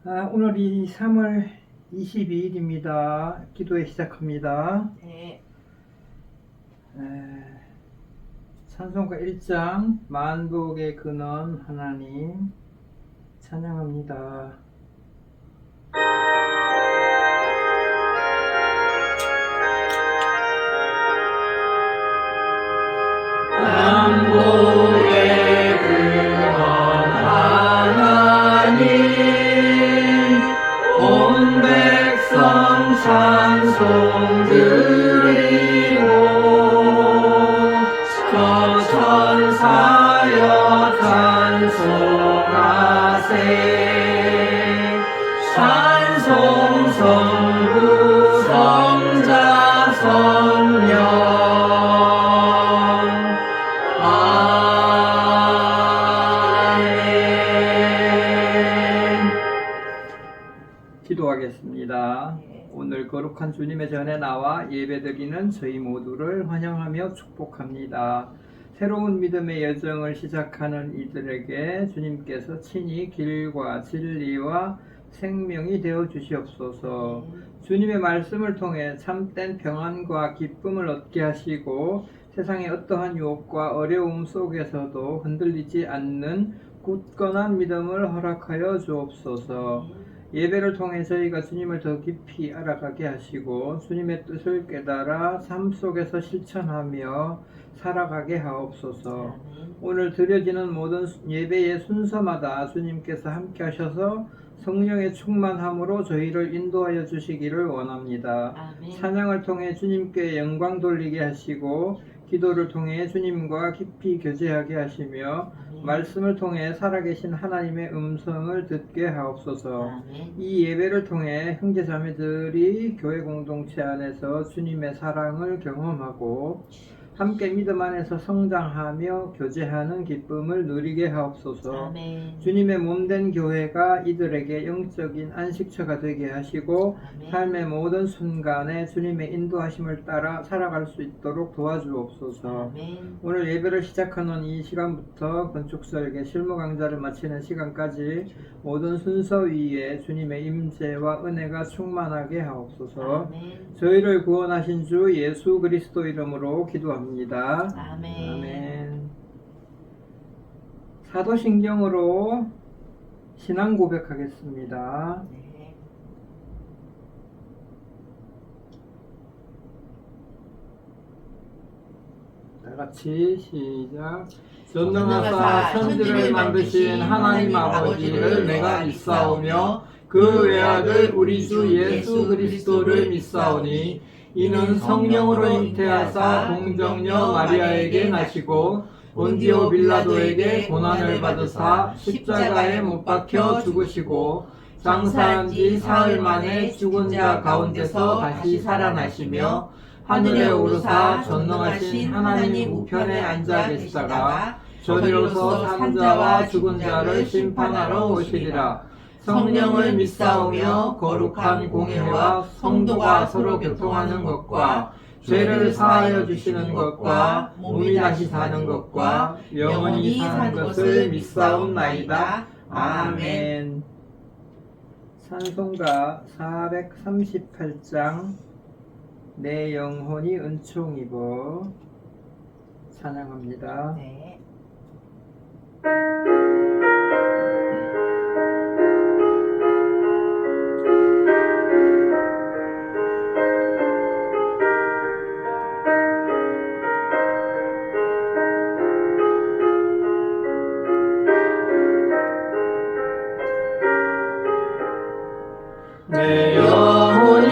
오늘이 3월 22일입니다. 기도회 시작합니다. 네. 찬송가 1장 만복의 근원 하나님 찬양합니다. 만복의 근원 하나님 온 백성 찬송 드리고 저 천사여 찬송하세 찬송 성부 성자 성령 기도하겠습니다. 오늘 거룩한 주님의 전에 나와 예배드리는 저희 모두를 환영하며 축복합니다. 새로운 믿음의 여정을 시작하는 이들에게 주님께서 친히 길과 진리와 생명이 되어 주시옵소서. 주님의 말씀을 통해 참된 평안과 기쁨을 얻게 하시고 세상의 어떠한 유혹과 어려움 속에서도 흔들리지 않는 굳건한 믿음을 허락하여 주옵소서. 예배를 통해 저희가 주님을 더 깊이 알아가게 하시고 주님의 뜻을 깨달아 삶 속에서 실천하며 살아가게 하옵소서. 오늘 드려지는 모든 예배의 순서마다 주님께서 함께 하셔서 성령의 충만함으로 저희를 인도하여 주시기를 원합니다. 찬양을 통해 주님께 영광 돌리게 하시고 기도를 통해 주님과 깊이 교제하게 하시며 말씀을 통해 살아계신 하나님의 음성을 듣게 하옵소서. 이 예배를 통해 형제자매들이 교회 공동체 안에서 주님의 사랑을 경험하고 함께 믿음 안에서 성장하며 교제하는 기쁨을 누리게 하옵소서. 주님의 몸된 교회가 이들에게 영적인 안식처가 되게 하시고 삶의 모든 순간에 주님의 인도하심을 따라 살아갈 수 있도록 도와주옵소서. 오늘 예배를 시작하는 이 시간부터 건축설계 실무 강좌를 마치는 시간까지 모든 순서 위에 주님의 임재와 은혜가 충만하게 하옵소서. 저희를 구원하신 주 예수 그리스도 이름으로 기도합니다. 아멘. 사도신경으로 신앙 고백하겠습니다. 다 같이 시작. 전능하사 천지를 만드신 하나님 아버지를 내가 믿사오며 그 외아들 우리 주 예수 그리스도를 믿사오니 이는 성령으로 잉태하사 동정녀 마리아에게 나시고 본디오 빌라도에게 고난을 받으사 십자가에 못 박혀 죽으시고 장사한 지 사흘 만에 죽은 자 가운데서 다시 살아나시며 하늘에 오르사 전능하신 하나님 우편에 앉아 계시다가 저리로서 산 자와 죽은 자를 심판하러 오시리라. 성령을 믿사오며 거룩한 공회와 성도가 서로 교통하는 것과 죄를 사하여 주시는 것과 몸이 다시 사는 것과 영원히 사는 것을 믿사옵나이다. 아멘. 찬송가 438장 내 영혼이 은총 입어 찬양합니다. 내 영혼이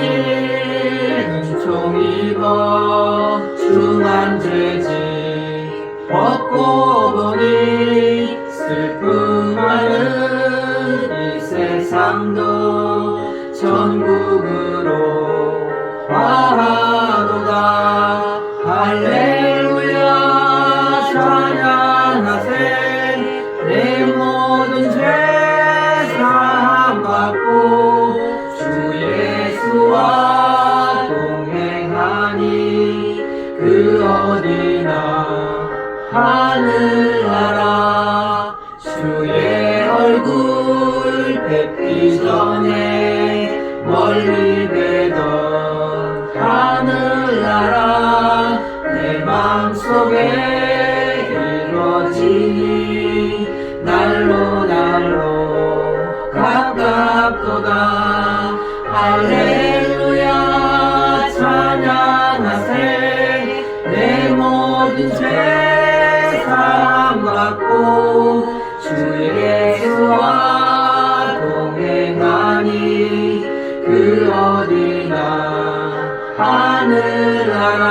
은총 입어 중한 죄지 벗고 보니 슬픔 많은 이 세상도 천국으로 화하도다. 할렐루야 찬양하세. 내 모든 죄 사함받고 예수와 동행하니 그 어디나 하늘나라 주의 얼굴 뵙기 전에 멀리 되던 하늘나라 내 맘속에 이루어지니 날로 날로 가깝도다. 할렐루야 찬양하세. 내 모든 죄 사함받고 주 예수와 동행하니 그 어디나 하늘나라.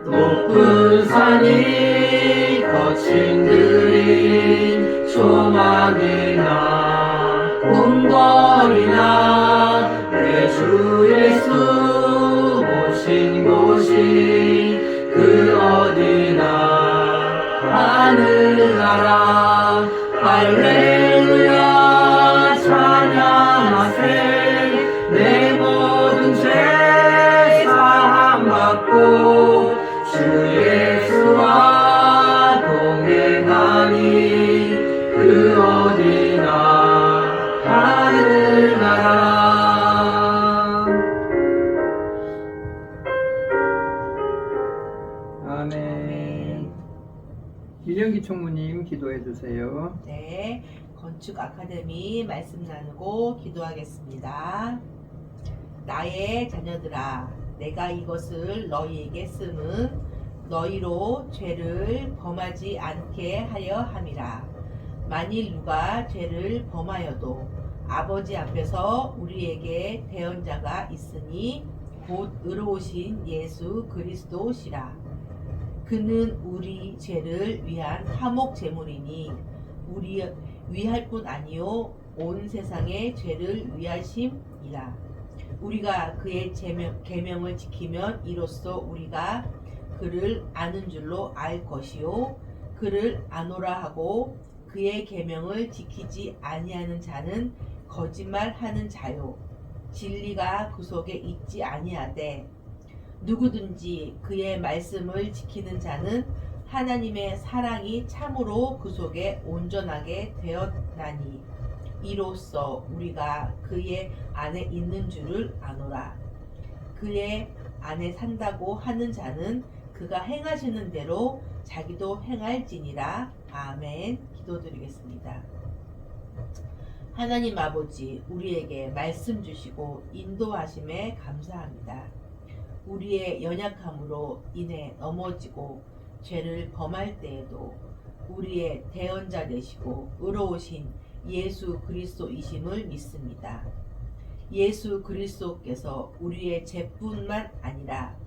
높은 산이 거친 들이 조막이나 궁궐이나 내 주 예수 오신 곳이 그 어디나 하늘나라. 할렐루야 찬양하세. 내 모든 죄 사함받고 주 예수와 동행하니 그 어디나 하늘나라. 아멘. 민영기 총무님 기도해 주세요. 네, 건축 아카데미 말씀 나누고 기도하겠습니다. 나의 자녀들아, 내가 이것을 너희에게 쓰면 너희로 죄를 범하지 않게 하려 함이라. 만일 누가 죄를 범하여도 아버지 앞에서 우리에게 대언자가 있으니 곧 의로우신 예수 그리스도시라. 그는 우리 죄를 위한 화목 제물이니 우리 위할 뿐 아니요 온 세상의 죄를 위하심이라. 우리가 그의 계명을 지키면 이로써 우리가 그를 아는 줄로 알 것이요 그를 아노라 하고 그의 계명을 지키지 아니하는 자는 거짓말하는 자요 진리가 그 속에 있지 아니하되 누구든지 그의 말씀을 지키는 자는 하나님의 사랑이 참으로 그 속에 온전하게 되었나니 이로써 우리가 그의 안에 있는 줄을 아노라. 그의 안에 산다고 하는 자는 그가 행하시는 대로 자기도 행할지니라. 아멘. 기도드리겠습니다. 하나님 아버지, 우리에게 말씀 주시고 인도하심에 감사합니다. 우리의 연약함으로 인해 넘어지고 죄를 범할 때에도 우리의 대언자 되시고 의로우신 예수 그리스도이심을 믿습니다. 예수 그리스도께서 우리의 죄뿐만 아니라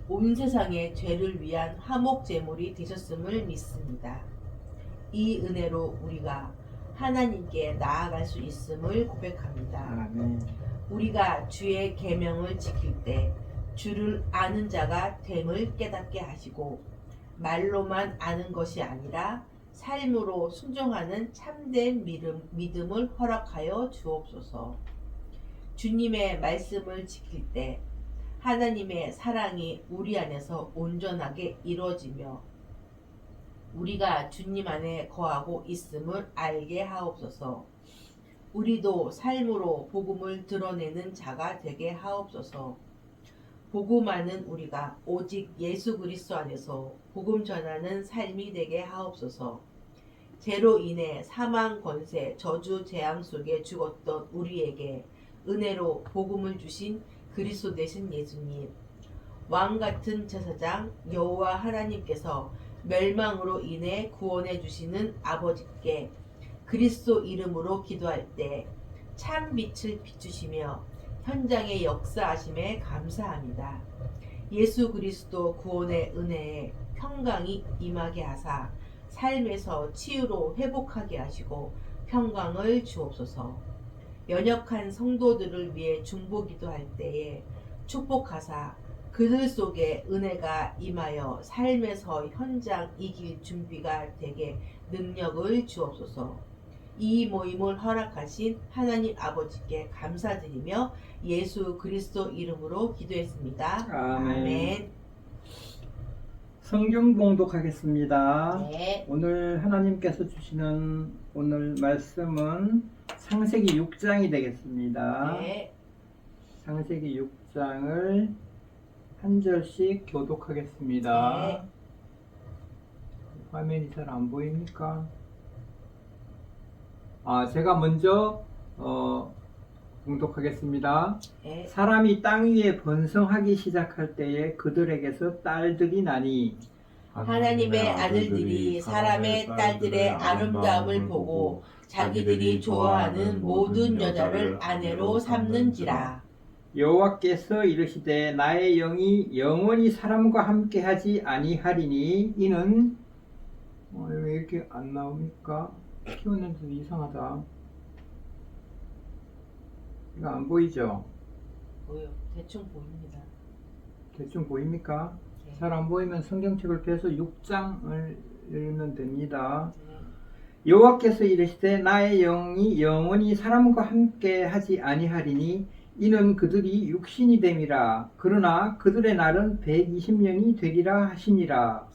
온 세상의 죄를 위한 화목 제물이 되셨음을 믿습니다. 이 은혜로 우리가 하나님께 나아갈 수 있음을 고백합니다. 아멘. 우리가 주의 계명을 지킬 때 주를 아는 자가 됨을 깨닫게 하시고 말로만 아는 것이 아니라 삶으로 순종하는 참된 믿음을 허락하여 주옵소서. 주님의 말씀을 지킬 때 하나님의 사랑이 우리 안에서 온전하게 이루어지며 우리가 주님 안에 거하고 있음을 알게 하옵소서. 우리도 삶으로 복음을 드러내는 자가 되게 하옵소서. 복음하는 우리가 오직 예수 그리스도 안에서 복음 전하는 삶이 되게 하옵소서. 죄로 인해 사망 권세 저주 재앙 속에 죽었던 우리에게 은혜로 복음을 주신 그리스도 되신 예수님, 왕 같은 제사장 여호와 하나님께서 멸망으로 인해 구원해 주시는 아버지께 그리스도 이름으로 기도할 때 참 빛을 비추시며 현장에 역사하심에 감사합니다. 예수 그리스도 구원의 은혜에 평강이 임하게 하사 삶에서 치유로 회복하게 하시고 평강을 주옵소서. 연약한 성도들을 위해 중보기도할 때에 축복하사 그들 속에 은혜가 임하여 삶에서 현장 이길 준비가 되게 능력을 주옵소서. 이 모임을 허락하신 하나님 아버지께 감사드리며 예수 그리스도 이름으로 기도했습니다. 아멘. 성경 봉독하겠습니다. 네. 오늘 하나님께서 주시는 오늘 말씀은 창세기 6장이 되겠습니다. 네. 창세기 6장을 한 절씩 교독하겠습니다. 네. 화면이 잘 안 보입니까? 제가 먼저 봉독하겠습니다. 네. 사람이 땅 위에 번성하기 시작할 때에 그들에게서 딸들이 나니 하나님의 아들들이 사람의 딸들의 아름다움을 보고 자기들이 좋아하는 모든 여자를 아내로 삼는지라. 여호와께서 이르시되 나의 영이 영원히 사람과 함께하지 아니하리니 이는 왜 이렇게 안 나옵니까? 키우는데도 이상하다. 이거 안 보이죠? 보여. 대충 보입니다. 대충 보입니까? 네. 잘 안 보이면 성경책을 펴서 6장을 읽으면 됩니다. 네. 여호와께서 이르시되 나의 영이 영원히 사람과 함께 하지 아니하리니 이는 그들이 육신이 됨이라. 그러나 그들의 날은 120년이 되리라 하시니라.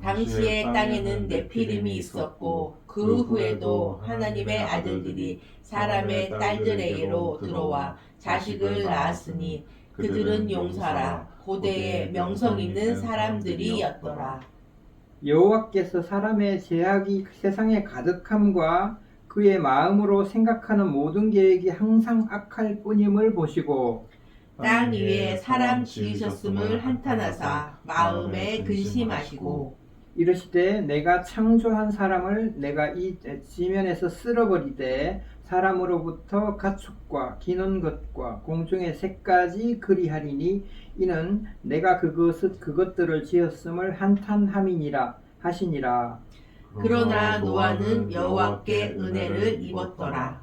당시에 땅에는 네피림이 있었고 그 후에도 하나님의 아들들이 사람의 딸들에게로 들어와 자식을 낳았으니 그들은 용사라 고대의 명성 있는 사람들이었더라. 여호와께서 사람의 죄악이 세상에 가득함과 그의 마음으로 생각하는 모든 계획이 항상 악할 뿐임을 보시고 땅 위에 사람 지으셨음을 한탄하사 마음에 근심하시고 이르시되 내가 창조한 사람을 내가 이 지면에서 쓸어버리되 사람으로부터 가축과 기는 것과 공중의 새까지 그리하리니 이는 내가 그것들을 지었음을 한탄함이니라 하시니라. 그러나 노아는 여호와께 은혜를 입었더라.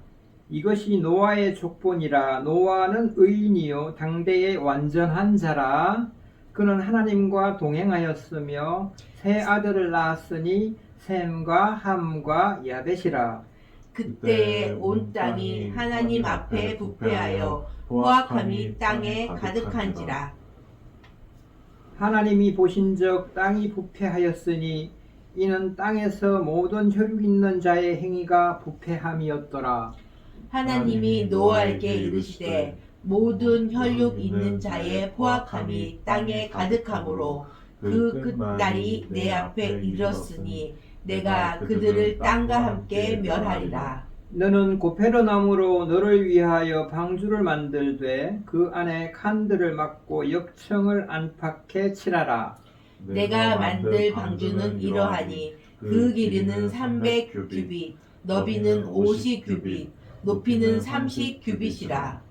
이것이 노아의 족본이라. 노아는 의인이요 당대의 완전한 자라. 그는 하나님과 동행하였으며 세 아들을 낳았으니 셈과 함과 야벳이라. 그때에 온 땅이 하나님 앞에 부패하여 포악함이 땅에 가득한지라. 하나님이 보신즉 땅이 부패하였으니 이는 땅에서 모든 혈육 있는 자의 행위가 부패함이었더라. 하나님이 노아에게 이르시되 모든 혈육 있는 자의 포악함이 땅에 가득하므로 그 끝날이 내 앞에 이르렀으니 내가 그들을 땅과 함께 멸하리라. 너는 고페르나무로 너를 위하여 방주를 만들되 그 안에 칸들을 막고 역청을 안팎에 칠하라. 내가 만들 방주는 이러하니 그 길이는 300규빗, 너비는 50규빗, 높이는 30규빗이라.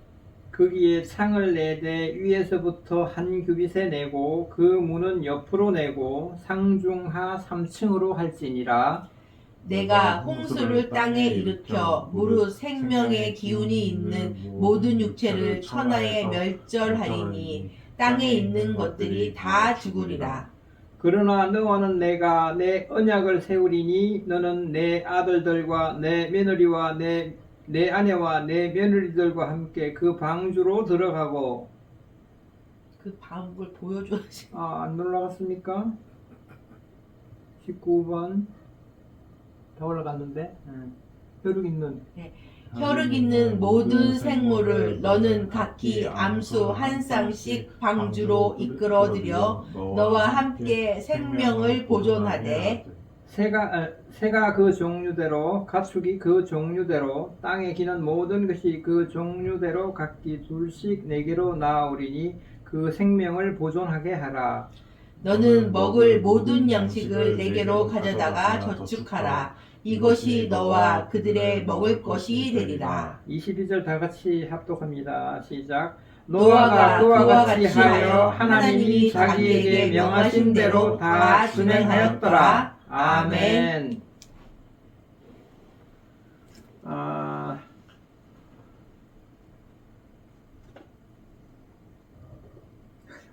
거기에 창을 내되 위에서부터 한 규빗에 내고 그 문은 옆으로 내고 상중하 3층으로 할지니라. 내가 홍수를 땅에 일으켜 무릇 생명의 기운이 있는 모든 육체를 천하에 멸절하리니 땅에 있는 것들이 다 죽으리라. 그러나 너와는 내가 내 언약을 세우리니 너는 내 아들들과 내 며느리와 내 아내와 내 며느리들과 함께 그 방주로 들어가고. 그 방법을 보여줘야지. 안 올라갔습니까? 19번 다 올라갔는데. 혈육 있는 혈육 있는 모든 생물을 너는 각기 암수 한 쌍씩 방주로 이끌어들여 너와 함께 생명을 보존하되 새가 그 종류대로 가축이 그 종류대로 땅에 기는 모든 것이 그 종류대로 각기 둘씩 내게로 나아오리니 그 생명을 보존하게 하라. 너는 먹을 모든 양식을 내게로 가져다가 저축하라. 이것이 너와 그들의 먹을 것이 되리라. 22절 다 같이 합독합니다. 시작. 노아가 그와 그와 같이 같이 하여 하여 하나님이 자기에게 명하신 대로 다 준행하였더라. 아멘.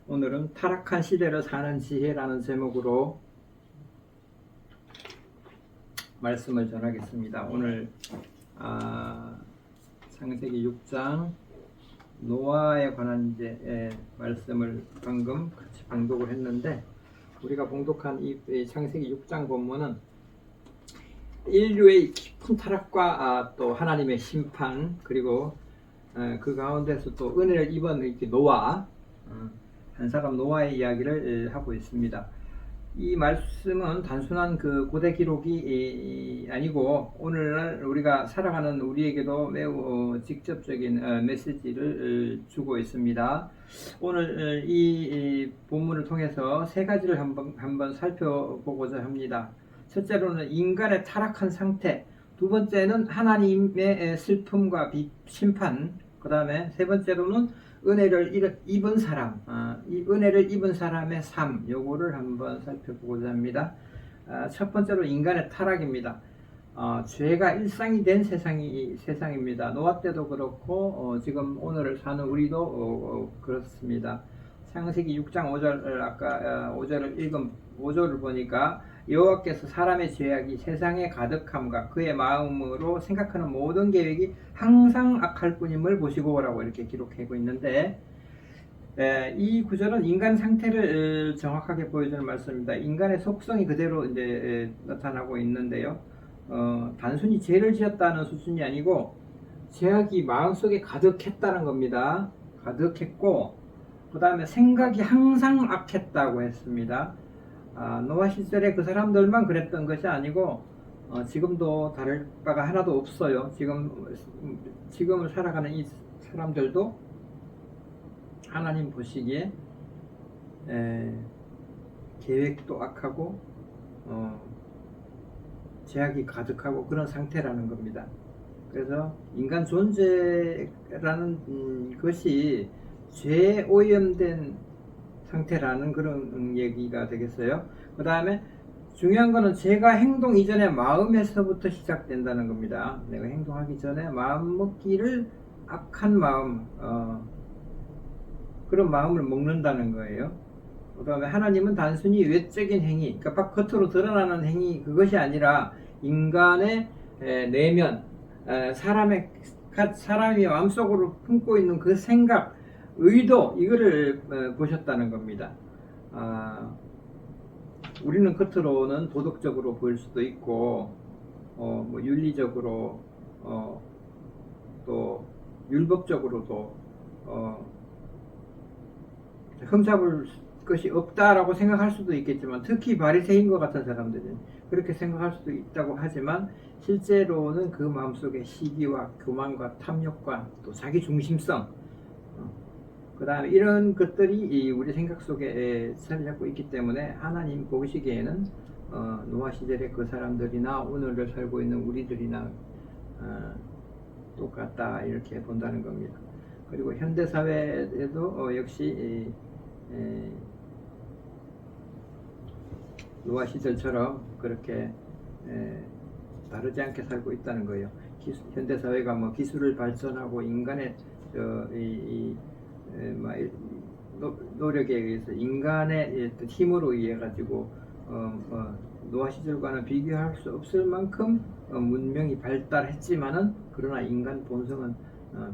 오늘은 타락한 시대를 사는 지혜라는 제목으로 말씀을 전하겠습니다. 오늘 창세기 6장 노아에 관한 이제 말씀을 방금 같이 봉독을 했는데, 우리가 봉독한 이 창세기 6장 본문은 인류의 깊은 타락과 또 하나님의 심판, 그리고 그 가운데서 또 은혜를 입은 이렇게 노아, 한 사람 노아의 이야기를 하고 있습니다. 이 말씀은 단순한 그 고대 기록이 아니고 오늘날 우리가 살아가는 우리에게도 매우 직접적인 메시지를 주고 있습니다. 오늘 이 본문을 통해서 세 가지를 한번 살펴보고자 합니다. 첫째로는 인간의 타락한 상태, 두 번째는 하나님의 슬픔과 심판, 그 다음에 세 번째로는 은혜를 입은 사람, 이 은혜를 입은 사람의 삶, 요거를 한번 살펴보고자 합니다. 첫 번째로 인간의 타락입니다. 죄가 일상이 된 세상입니다. 노아 때도 그렇고 지금 오늘을 사는 우리도 그렇습니다. 창세기 6장 5절, 아까 5절을 읽은 5절을 보니까 여호와께서 사람의 죄악이 세상에 가득함과 그의 마음으로 생각하는 모든 계획이 항상 악할 뿐임을 보시고라고 이렇게 기록하고 있는데, 이 구절은 인간 상태를 정확하게 보여주는 말씀입니다. 인간의 속성이 그대로 이제 나타나고 있는데요. 단순히 죄를 지었다는 수준이 아니고 죄악이 마음속에 가득했다는 겁니다. 가득했고, 그 다음에 생각이 항상 악했다고 했습니다. 노아 시절에 그 사람들만 그랬던 것이 아니고 지금도 다를 바가 하나도 없어요. 지금을 살아가는 이 사람들도 하나님 보시기에 계획도 악하고 죄악이 가득하고 그런 상태라는 겁니다. 그래서 인간 존재라는 것이 죄에 오염된 상태라는 그런 얘기가 되겠어요. 그 다음에 중요한 거는 죄가 행동 이전에 마음에서부터 시작된다는 겁니다. 내가 행동하기 전에 마음 먹기를 악한 마음, 그런 마음을 먹는다는 거예요. 그 다음에 하나님은 단순히 외적인 행위, 그러니까 겉으로 드러나는 행위, 그것이 아니라 인간의 내면, 사람이 마음속으로 품고 있는 그 생각, 의도, 이거를 보셨다는 겁니다. 우리는 겉으로는 도덕적으로 보일 수도 있고 뭐 윤리적으로 또 율법적으로도 흠잡을 것이 없다라고 생각할 수도 있겠지만, 특히 바리새인 것 같은 사람들은 그렇게 생각할 수도 있다고 하지만, 실제로는 그 마음속에 시기와 교만과 탐욕과 또 자기 중심성, 그 다음에 이런 것들이 우리 생각 속에 자리 잡고 있기 때문에 하나님 보시기에는 노아 시절의 그 사람들이나 오늘을 살고 있는 우리들이나 똑같다, 이렇게 본다는 겁니다. 그리고 현대사회에도 역시 노아 시절처럼 그렇게 다르지 않게 살고 있다는 거예요. 현대사회가 뭐 기술을 발전하고 인간의 노력에 의해서, 인간의 힘으로 의해 가지고 노아 시절과는 비교할 수 없을 만큼 문명이 발달했지만은, 그러나 인간 본성은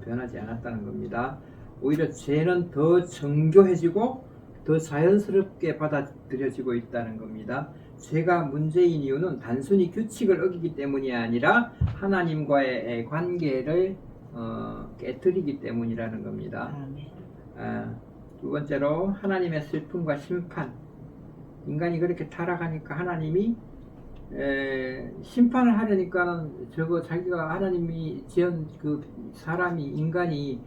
변하지 않았다는 겁니다. 오히려 죄는 더 정교해지고 더 자연스럽게 받아들여지고 있다는 겁니다. 죄가 문제인 이유는 단순히 규칙을 어기기 때문이 아니라 하나님과의 관계를 깨뜨리기 때문이라는 겁니다. 두 번째로 하나님의 슬픔과 심판. 인간이 그렇게 타락하니까 하나님이 심판을 하려니까는 자기가 하나님이 지은 그 사람이, 인간이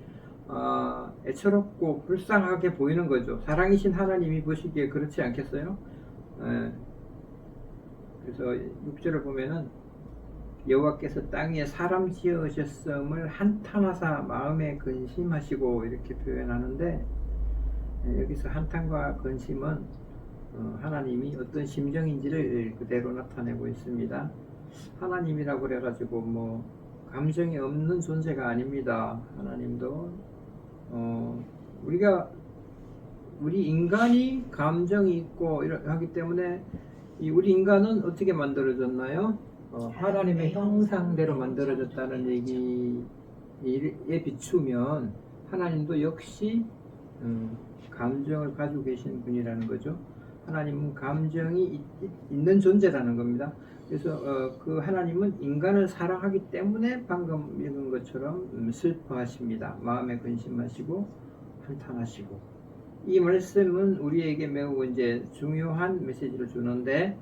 애처롭고 불쌍하게 보이는 거죠. 사랑이신 하나님이 보시기에 그렇지 않겠어요? 그래서 6절을 보면은 여호와께서 땅 위에 사람 지으셨음을 한탄하사 마음에 근심하시고, 이렇게 표현하는데, 여기서 한탄과 근심은 하나님이 어떤 심정인지를 그대로 나타내고 있습니다. 하나님이라고 그래가지고 뭐 감정이 없는 존재가 아닙니다. 하나님도 우리가 우리 인간이 감정이 있고 하기 때문에 우리 인간은 어떻게 만들어졌나요? 하나님의 형상대로 만들어졌다는 얘기에 비추면 하나님도 역시 감정을 가지고 계신 분이라는 거죠. 하나님은 감정이 있는 존재라는 겁니다. 그래서 그 하나님은 인간을 사랑하기 때문에 방금 읽은 것처럼 슬퍼하십니다. 마음에 근심하시고 한탄하시고. 이 말씀은 우리에게 매우 이제 중요한 메시지를 주는데,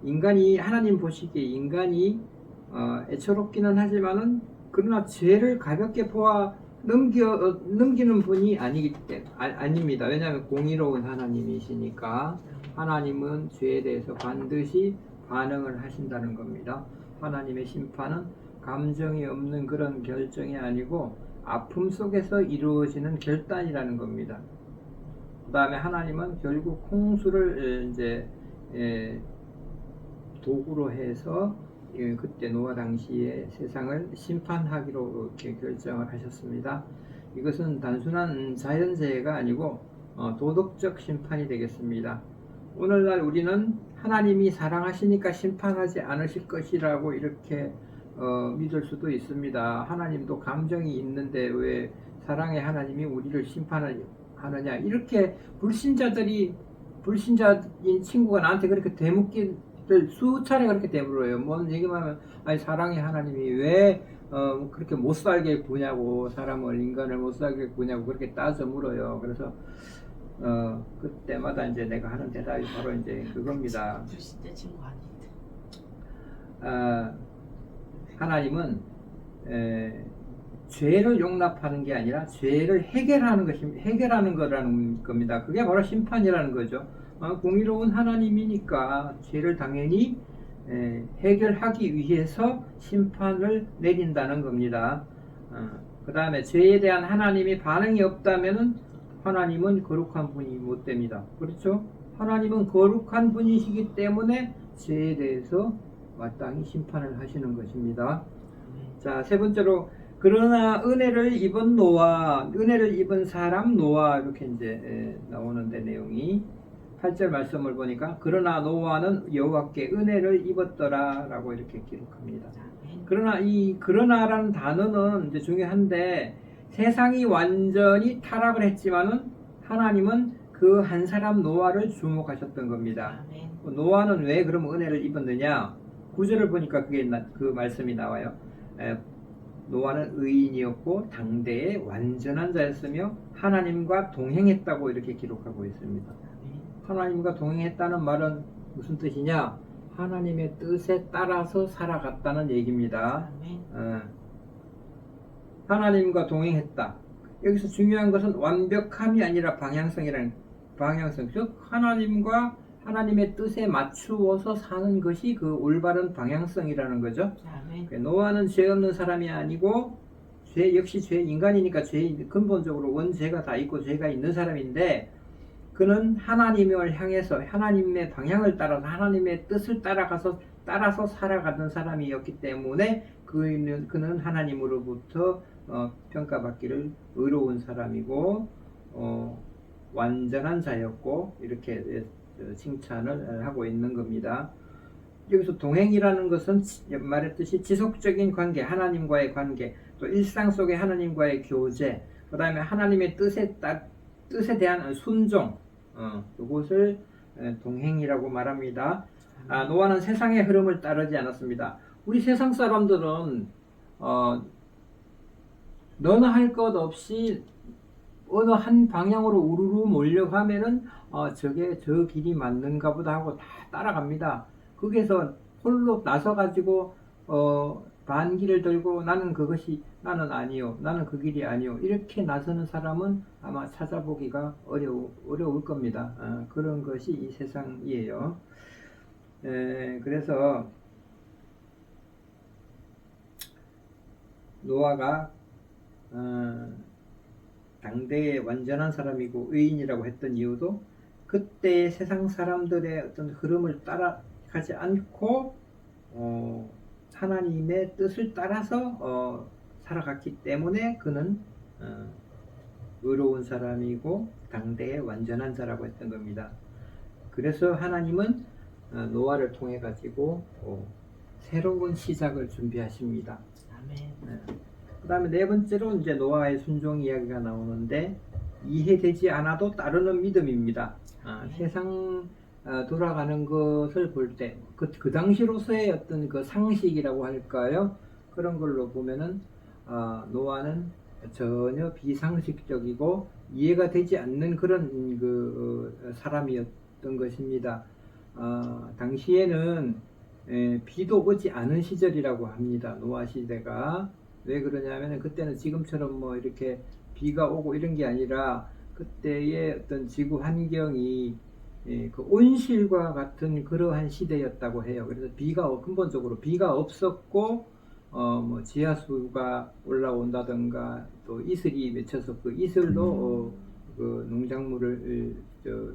인간이 하나님 보시기에 인간이 애처롭기는 하지만은 그러나 죄를 가볍게 보아 넘기는 분이 아닙니다. 왜냐하면 공의로운 하나님이시니까. 하나님은 죄에 대해서 반드시 반응을 하신다는 겁니다. 하나님의 심판은 감정이 없는 그런 결정이 아니고 아픔 속에서 이루어지는 결단이라는 겁니다. 그 다음에 하나님은 결국 홍수를 이제 도구로 해서 그때 노아 당시에 세상을 심판하기로 이렇게 결정을 하셨습니다. 이것은 단순한 자연재해가 아니고 도덕적 심판이 되겠습니다. 오늘날 우리는 하나님이 사랑하시니까 심판하지 않으실 것이라고 이렇게 믿을 수도 있습니다. 하나님도 감정이 있는데 왜 사랑의 하나님이 우리를 심판하느냐, 이렇게 불신자인 친구가 나한테 그렇게 대묻기를 수차례 그렇게 대물어요. 뭔 얘기만 하면 아니 사랑의 하나님이 왜 그렇게 못 살게 구냐고, 인간을 못 살게 구냐고 그렇게 따져 물어요. 그래서 그때마다 이제 내가 하는 대답이 바로 이제 그겁니다. 불신자 친구 아닌데. 하나님은 죄를 용납하는 게 아니라 죄를 해결하는 거라는 겁니다. 그게 바로 심판이라는 거죠. 공의로운 하나님이니까 죄를 당연히 해결하기 위해서 심판을 내린다는 겁니다. 그 다음에 죄에 대한 하나님이 반응이 없다면은 하나님은 거룩한 분이 못 됩니다. 그렇죠? 하나님은 거룩한 분이시기 때문에 죄에 대해서 마땅히 심판을 하시는 것입니다. 자, 세 번째로, 그러나 은혜를 입은 사람 노아, 이렇게 이제 나오는데 내용이 8절 말씀을 보니까 그러나 노아는 여호와께 은혜를 입었더라 라고 이렇게 기록합니다. 그러나 이 그러나라는 단어는 이제 중요한데, 세상이 완전히 타락을 했지만은 하나님은 그 한 사람 노아를 주목하셨던 겁니다. 노아는 왜 그럼 은혜를 입었느냐? 9절을 보니까 그 말씀이 나와요. 노아는 의인이었고 당대의 완전한 자였으며 하나님과 동행했다고 이렇게 기록하고 있습니다. 하나님과 동행했다는 말은 무슨 뜻이냐? 하나님의 뜻에 따라서 살아갔다는 얘기입니다. 하나님과 동행했다. 여기서 중요한 것은 완벽함이 아니라 방향성, 즉 하나님의 뜻에 맞추어서 사는 것이 그 올바른 방향성이라는 거죠. 노아는 죄 없는 사람이 아니고 인간이니까 근본적으로 원죄가 다 있고 죄가 있는 사람인데, 그는 하나님을 향해서 하나님의 방향을 따라서 하나님의 뜻을 따라서 살아가던 사람이었기 때문에 그는 하나님으로부터 평가받기를 의로운 사람이고 완전한 자였고 이렇게 칭찬을 하고 있는 겁니다. 여기서 동행이라는 것은 말했듯이 지속적인 관계, 하나님과의 관계, 또 일상 속의 하나님과의 교제, 그 다음에 하나님의 뜻에 대한 순종, 이것을 동행이라고 말합니다. 노아는 세상의 흐름을 따르지 않았습니다. 우리 세상 사람들은 너나 할 것 없이 어느 한 방향으로 우르르 몰려가면은 저 길이 맞는가 보다 하고 다 따라갑니다. 거기에서 홀로 나서가지고 반기를 들고 나는 아니요, 나는 그 길이 아니요, 이렇게 나서는 사람은 아마 찾아보기가 어려울 겁니다. 그런 것이 이 세상이에요. 그래서 노아가 당대의 완전한 사람이고 의인이라고 했던 이유도 그때의 세상 사람들의 어떤 흐름을 따라가지 않고 하나님의 뜻을 따라서 살아갔기 때문에 그는 의로운 사람이고 당대의 완전한 자라고 했던 겁니다. 그래서 하나님은 노아를 통해 가지고 새로운 시작을 준비하십니다. 아멘. 그 다음에 네 번째로 이제 노아의 순종 이야기가 나오는데, 이해되지 않아도 따르는 믿음입니다. 세상 돌아가는 것을 볼 때 그 당시로서의 어떤 그 상식이라고 할까요? 그런 걸로 보면은 노아는 전혀 비상식적이고 이해가 되지 않는 그런 사람이었던 것입니다. 당시에는 비도 오지 않은 시절이라고 합니다. 노아 시대가. 왜 그러냐면 그때는 지금처럼 뭐 이렇게 비가 오고 이런 게 아니라 그때의 어떤 지구 환경이 그 온실과 같은 그러한 시대였다고 해요. 그래서 근본적으로 비가 없었고 뭐 지하수가 올라온다든가 또 이슬이 맺혀서 그 이슬로 그 농작물을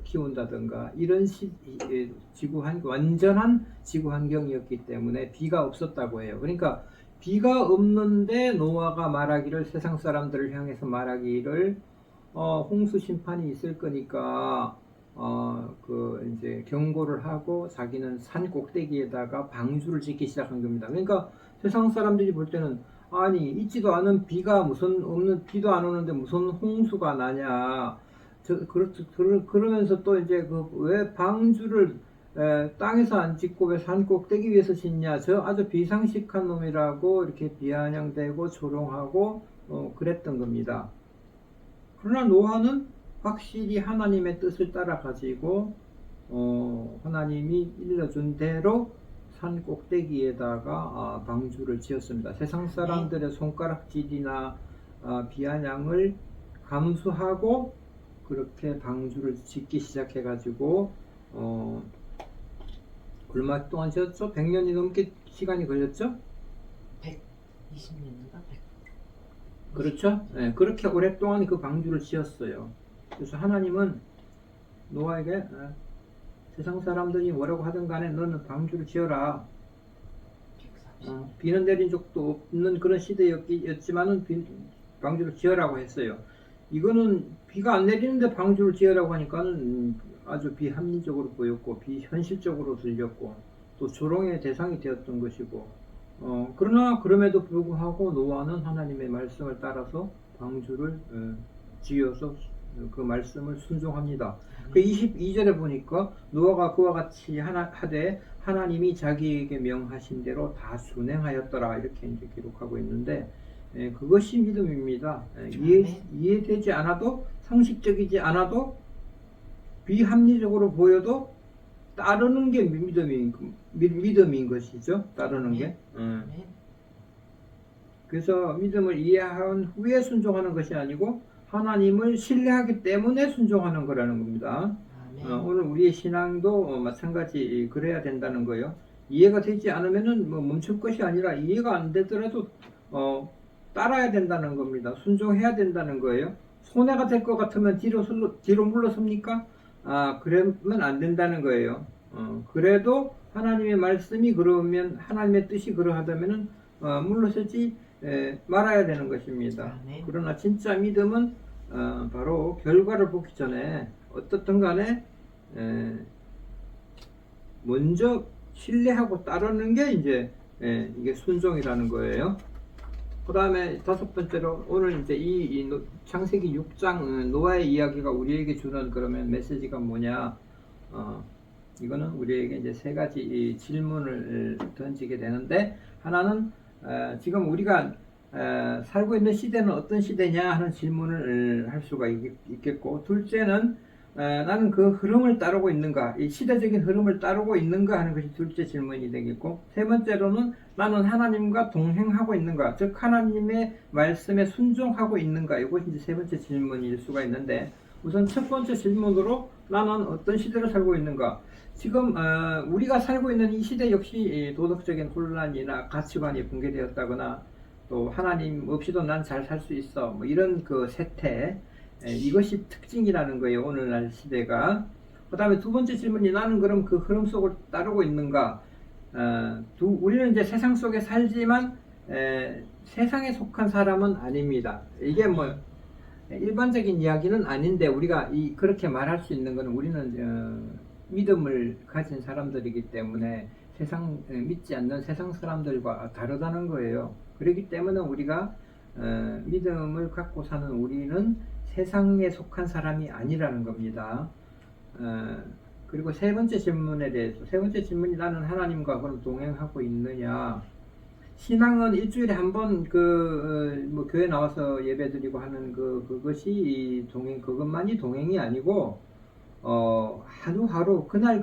키운다든가 이런 완전한 지구 환경이었기 때문에 비가 없었다고 해요. 그러니까 비가 없는데 노아가 말하기를, 세상 사람들을 향해서 말하기를 홍수 심판이 있을 거니까 이제 경고를 하고 자기는 산 꼭대기에다가 방주를 짓기 시작한 겁니다. 그러니까 세상 사람들이 볼 때는 아니 있지도 않은 비가 비도 안 오는데 무슨 홍수가 나냐. 그러면서 또 이제 왜 방주를 땅에서 안 짓고 왜 산 꼭대기 위에서 짓냐. 저 아주 비상식한 놈이라고 이렇게 비아냥대고 조롱하고 그랬던 겁니다. 그러나 노아는 확실히 하나님의 뜻을 따라 가지고 하나님이 일러준 대로 산 꼭대기에다가 방주를 지었습니다. 세상 사람들의 손가락질이나 비아냥을 감수하고 그렇게 방주를 짓기 시작해 가지고 얼마 동안 지었죠? 100년이 넘게 시간이 걸렸죠? 120년인가? 그렇죠? 네, 그렇게 오랫동안 그 방주를 지었어요. 그래서 하나님은 노아에게 세상 사람들이 뭐라고 하든 간에 너는 방주를 지어라. 비는 내린 적도 없는 그런 시대였지만은 방주를 지어라고 했어요. 이거는 비가 안 내리는데 방주를 지으라고 하니까는 아주 비합리적으로 보였고 비현실적으로 들렸고 또 조롱의 대상이 되었던 것이고 그러나 그럼에도 불구하고 노아는 하나님의 말씀을 따라서 방주를 지어서 그 말씀을 순종합니다. 그 22절에 보니까 노아가 그와 같이 하되 하나님이 자기에게 명하신 대로 다 순행하였더라 이렇게 이제 기록하고 있는데 그것이 믿음입니다. 이해되지 않아도 상식적이지 않아도 비합리적으로 보여도 따르는 게 믿음인 것이죠. 따르는 게. 그래서 믿음을 이해한 후에 순종하는 것이 아니고 하나님을 신뢰하기 때문에 순종하는 거라는 겁니다. 오늘 우리의 신앙도 마찬가지 그래야 된다는 거예요. 이해가 되지 않으면은 멈출 것이 아니라 이해가 안 되더라도 따라야 된다는 겁니다. 순종해야 된다는 거예요. 손해가 될 것 같으면 뒤로 물러섭니까? 그러면 안 된다는 거예요. 그래도 하나님의 말씀이 그러면 하나님의 뜻이 그러하다면은 물러서지 말아야 되는 것입니다. 그러나 진짜 믿음은 바로 결과를 보기 전에 어떻든 간에 먼저 신뢰하고 따르는 게 이제 이게 순종이라는 거예요. 그 다음에 다섯 번째로 오늘 이제 이 창세기 6장 노아의 이야기가 우리에게 주는 그러면 메시지가 뭐냐? 이거는 우리에게 이제 세 가지 질문을 던지게 되는데, 하나는 지금 우리가 살고 있는 시대는 어떤 시대냐 하는 질문을 할 수가 있겠고, 둘째는 나는 그 흐름을 따르고 있는가, 이 시대적인 흐름을 따르고 있는가 하는 것이 둘째 질문이 되겠고, 세 번째로는 나는 하나님과 동행하고 있는가, 즉 하나님의 말씀에 순종하고 있는가, 이것이 이제 세 번째 질문일 수가 있는데, 우선 첫 번째 질문으로 나는 어떤 시대를 살고 있는가. 지금 우리가 살고 있는 이 시대 역시 도덕적인 혼란이나 가치관이 붕괴되었다거나 또 하나님 없이도 난 잘 살 수 있어, 뭐 이런 그 세태, 이것이 특징이라는 거예요, 오늘날 시대가. 그 다음에 두 번째 질문이 나는 그럼 그 흐름 속을 따르고 있는가. 우리는 이제 세상 속에 살지만 세상에 속한 사람은 아닙니다. 이게 뭐 일반적인 이야기는 아닌데 우리가 그렇게 말할 수 있는 것은 우리는 믿음을 가진 사람들이기 때문에 믿지 않는 세상 사람들과 다르다는 거예요. 그렇기 때문에 우리가 믿음을 갖고 사는 우리는 세상에 속한 사람이 아니라는 겁니다. 그리고 세 번째 질문에 대해서, 세 번째 질문이 나는 하나님과 그럼 동행하고 있느냐? 신앙은 일주일에 한 번 뭐 교회 나와서 예배드리고 하는 그것이 그것만이 동행이 아니고 하루하루 그날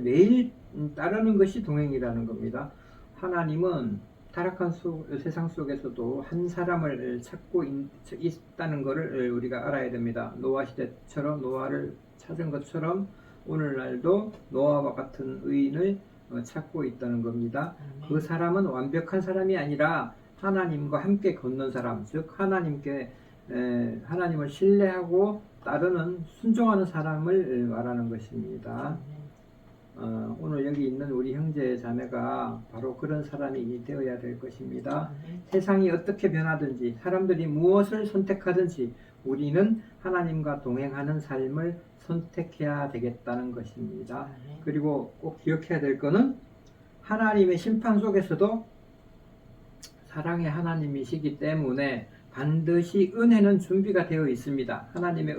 매일 따르는 것이 동행이라는 겁니다. 하나님은 타락한 세상 속에서도 한 사람을 찾고 있다는 것을 우리가 알아야 됩니다. 노아 시대처럼 노아를 찾은 것처럼 오늘날도 노아와 같은 의인을 찾고 있다는 겁니다. 그 사람은 완벽한 사람이 아니라 하나님과 함께 걷는 사람, 즉 하나님을 신뢰하고 따르는 순종하는 사람을 말하는 것입니다. 오늘 여기 있는 우리 형제 자매가 바로 그런 사람이 되어야 될 것입니다. 세상이 어떻게 변하든지 사람들이 무엇을 선택하든지 우리는 하나님과 동행하는 삶을 선택해야 되겠다는 것입니다. 그리고 꼭 기억해야 될 것은 하나님의 심판 속에서도 사랑의 하나님이시기 때문에 반드시 은혜는 준비가 되어 있습니다. 하나님의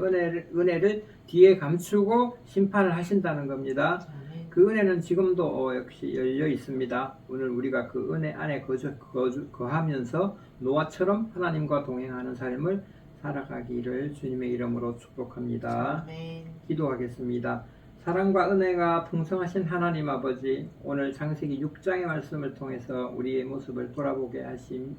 은혜를 뒤에 감추고 심판을 하신다는 겁니다. 그 은혜는 지금도 역시 열려 있습니다. 오늘 우리가 그 은혜 안에 거하면서 노아처럼 하나님과 동행하는 삶을 살아가기를 주님의 이름으로 축복합니다. 아멘. 기도하겠습니다. 사랑과 은혜가 풍성하신 하나님 아버지, 오늘 창세기 6장의 말씀을 통해서 우리의 모습을 돌아보게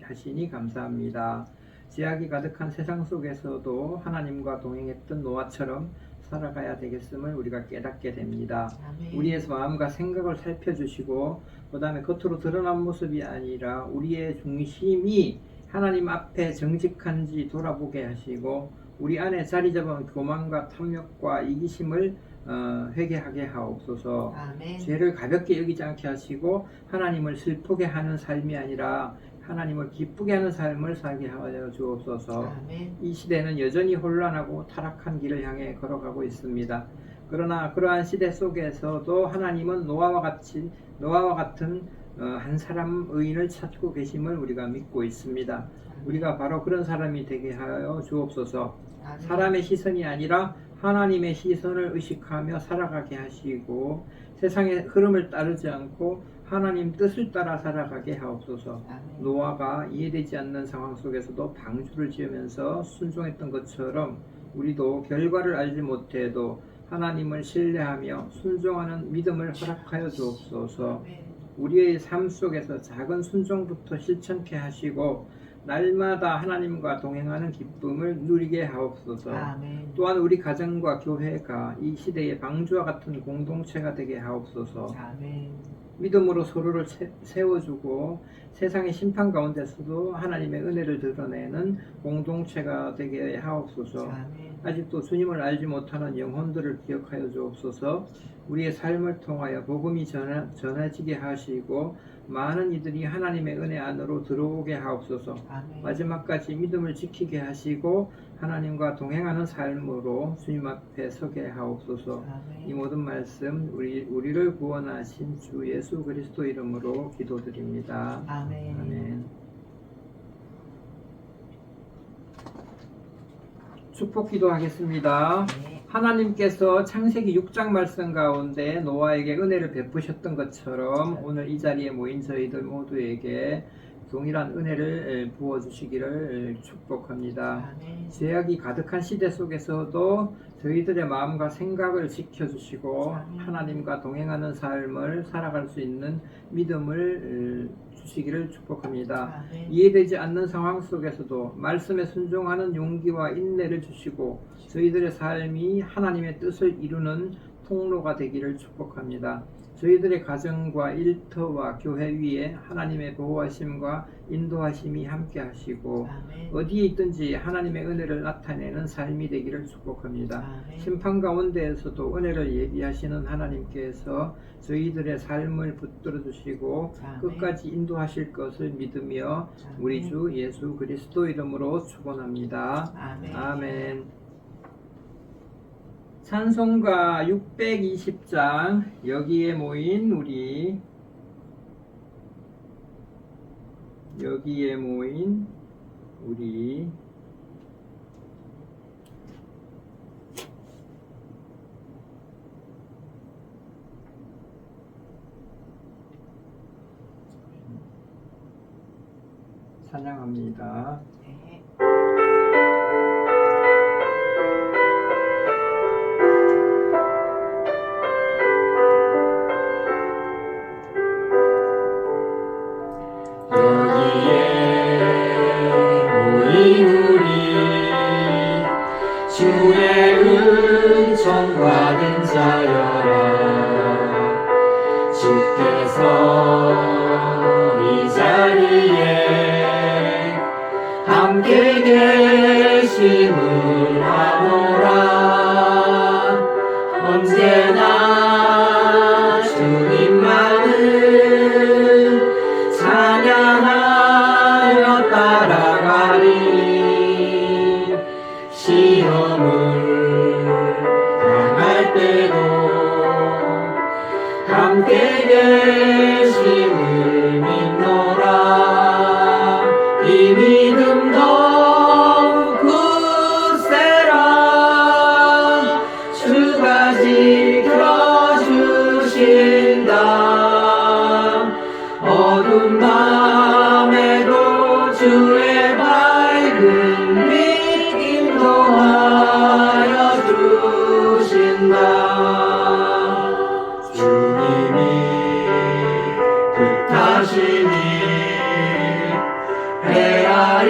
하시니 감사합니다. 제약이 가득한 세상 속에서도 하나님과 동행했던 노아처럼 살아가야 되겠음을 우리가 깨닫게 됩니다. 아멘. 우리의 마음과 생각을 살펴주시고 그 다음에 겉으로 드러난 모습이 아니라 우리의 중심이 하나님 앞에 정직한지 돌아보게 하시고 우리 안에 자리 잡은 교만과 탐욕과 이기심을 회개하게 하옵소서. 아멘. 죄를 가볍게 여기지 않게 하시고 하나님을 슬프게 하는 삶이 아니라 하나님을 기쁘게 하는 삶을 살게 하여 주옵소서. 아멘. 이 시대는 여전히 혼란하고 타락한 길을 향해 걸어가고 있습니다. 그러나 그러한 시대 속에서도 하나님은 노아와 같은 한 사람 의인을 찾고 계심을 우리가 믿고 있습니다. 우리가 바로 그런 사람이 되게 하여 주옵소서. 아멘. 사람의 시선이 아니라 하나님의 시선을 의식하며 살아가게 하시고 세상의 흐름을 따르지 않고 하나님 뜻을 따라 살아가게 하옵소서. 아멘. 노아가 이해되지 않는 상황 속에서도 방주를 지으면서 순종했던 것처럼 우리도 결과를 알지 못해도 하나님을 신뢰하며 순종하는 믿음을 허락하여 주옵소서. 아멘. 우리의 삶 속에서 작은 순종부터 실천케 하시고 날마다 하나님과 동행하는 기쁨을 누리게 하옵소서. 아멘. 또한 우리 가정과 교회가 이 시대의 방주와 같은 공동체가 되게 하옵소서. 아멘. 믿음으로 서로를 세워주고 세상의 심판 가운데서도 하나님의 은혜를 드러내는 공동체가 되게 하옵소서. 아멘. 아직도 주님을 알지 못하는 영혼들을 기억하여 주옵소서. 우리의 삶을 통하여 복음이 전해지게 하시고 많은 이들이 하나님의 은혜 안으로 들어오게 하옵소서. 아멘. 마지막까지 믿음을 지키게 하시고 하나님과 동행하는 삶으로 주님 앞에 서게 하옵소서. 아멘. 이 모든 말씀 우리를 구원하신 주 예수 그리스도 이름으로 기도드립니다. 아멘. 아멘. 축복 기도하겠습니다. 네. 하나님께서 창세기 6장 말씀 가운데 노아에게 은혜를 베푸셨던 것처럼 오늘 이 자리에 모인 저희들 모두에게 동일한 은혜를 부어주시기를 축복합니다. 아멘. 제약이 가득한 시대 속에서도 저희들의 마음과 생각을 지켜주시고 아멘. 하나님과 동행하는 삶을 살아갈 수 있는 믿음을 주시기를 축복합니다. 아멘. 이해되지 않는 상황 속에서도 말씀에 순종하는 용기와 인내를 주시고 저희들의 삶이 하나님의 뜻을 이루는 통로가 되기를 축복합니다. 저희들의 가정과 일터와 교회 위에 하나님의 보호하심과 인도하심이 함께 하시고 아멘. 어디에 있든지 하나님의 은혜를 나타내는 삶이 되기를 축복합니다. 아멘. 심판 가운데에서도 은혜를 예비하시는 하나님께서 저희들의 삶을 붙들어 주시고 아멘. 끝까지 인도하실 것을 믿으며 우리 주 예수 그리스도 이름으로 축원합니다. 아멘. 아멘. 찬송가 620장 여기에 모인 우리 찬양합니다. 네. 여기에 모인 우리 주의 은총 받은 자여라 주께서 이 자리에 함께 계심을 하노라 언제나 주님만을 찬양하며 따라가리 시험을 당할 때도 함께 계심을 믿노라 이 믿음 더욱 굳세라 주가 지켜주신다 어두운 밤에도 주의 밝은 빛 인도하여 주신다 주님이 뜻하시니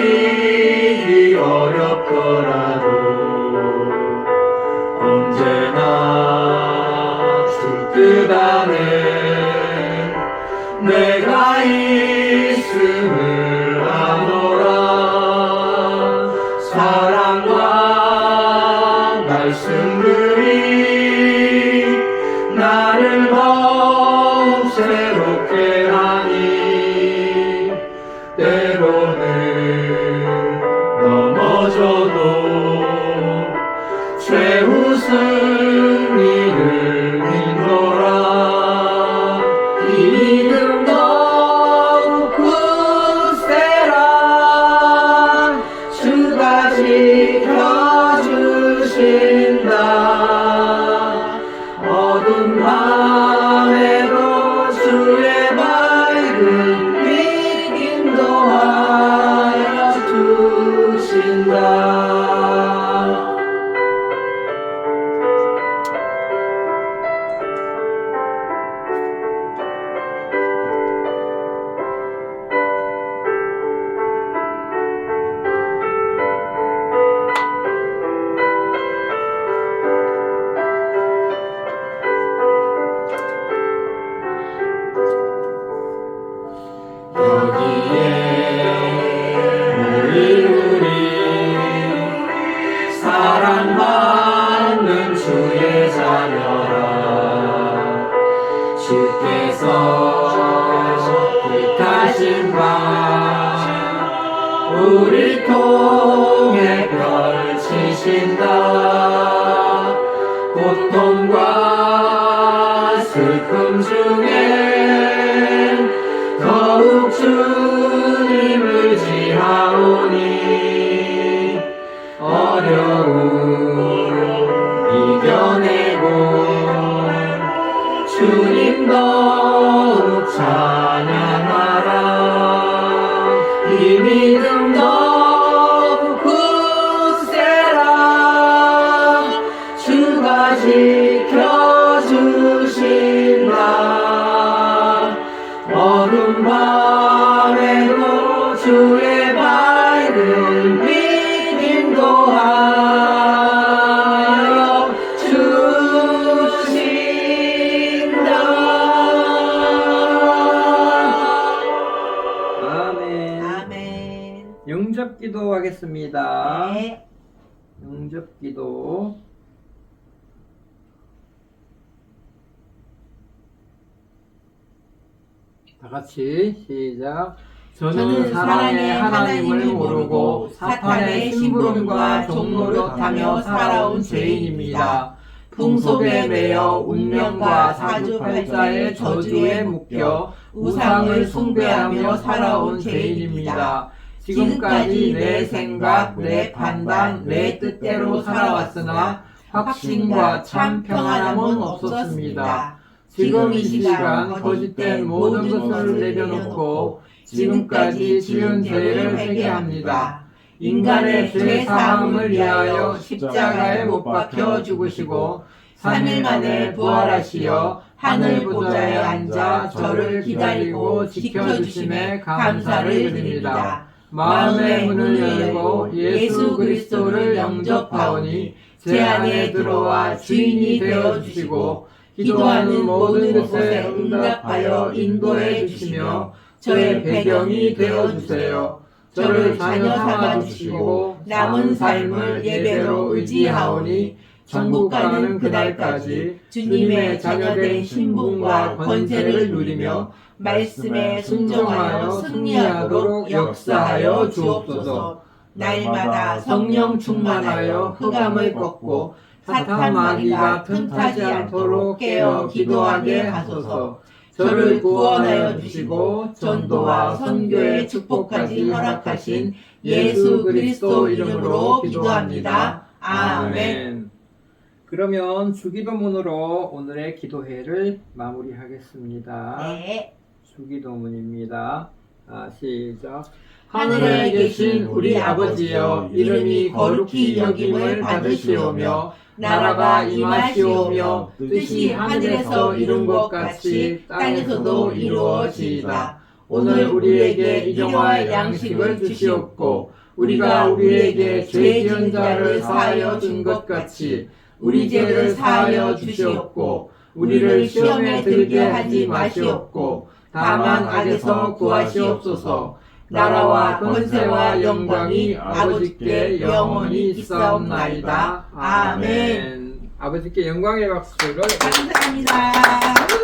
헤아리기 어렵더라도 언제나 주 뜻 안에 내가 있음을 아노라 사랑과 말씀들이 나를 더욱 새롭게 하니 때로는 넘어져도 최후 승리를 믿노라 이 믿음 더욱 굳세라 주가 지켜주신다 어두운 밤에도 주의 밝은 빛 인도하여 주신다 여기에 모인 우리 사랑받는 주의 자녀라 주께서 뜻하신 바 우리 통해 펼치신다 고통과 슬픔 중에 더욱 주님을 지하오니 어려움 이겨내고 주님 더욱 찬양하라 이 믿음 더욱 굳세라 주가 지켜주신다 영접기도 하겠습니다. 네. 영접기도. 다 같이 시작. 저는 사랑의 하나님을 모르고 사탄의 심부름과 종노릇하며 살아온 죄인입니다. 풍속에 매여 운명과 사주팔자의 저주에 묶여 우상을 숭배하며 살아온 죄인입니다. 지금까지 내 생각, 내 판단, 내 뜻대로 살아왔으나 확신과 참 평안함은 없었습니다. 지금 이 시간 거짓된 모든 것을 내려놓고 지금까지 지은 죄를 회개합니다. 인간의 죄 사함을 위하여 십자가에 못 박혀 죽으시고 3일 만에 부활하시어 하늘 보좌에 앉아 저를 기다리고 지켜주심에 감사를 드립니다. 마음의 문을 열고 예수 그리스도를 영접하오니 제 안에 들어와 주인이 되어주시고 기도하는 모든 것에 응답하여 인도해 주시며 저의 배경이 되어주세요. 저를 자녀 삼아주시고 남은 삶을 예배로 의지하오니 천국 가는 그날까지 주님의 자녀된 신분과 권세를 누리며 말씀에 순종하여 승리하도록 역사하여 주옵소서. 날마다 성령 충만하여 흑암을 꺾고 사탄 마귀가 틈타지 않도록 깨어 기도하게 하소서. 저를 구원하여 주시고 전도와 선교의 축복까지 허락하신 예수 그리스도 이름으로 기도합니다. 아멘. 그러면 주기도문으로 오늘의 기도회를 마무리하겠습니다. 네. 주기도문입니다. 시작. 하늘에 계신 우리 아버지여, 이름이 거룩히 여김을 받으시오며 나라가 임하시오며 뜻이 하늘에서 이룬 것 같이 땅에서도 이루어지이다. 오늘 우리에게 일용할 양식을 주시옵고 우리가 우리에게 죄 지은 자를 사하여 준 것 같이 우리 죄를 사하여 주시옵고 우리를 시험에 들게 하지 마시옵고 다만 악에서 구하시옵소서. 나라와 권세와 영광이 아버지께 영원히 있사옵나이다. 아멘. 아버지께 영광의 박수를 감사합니다.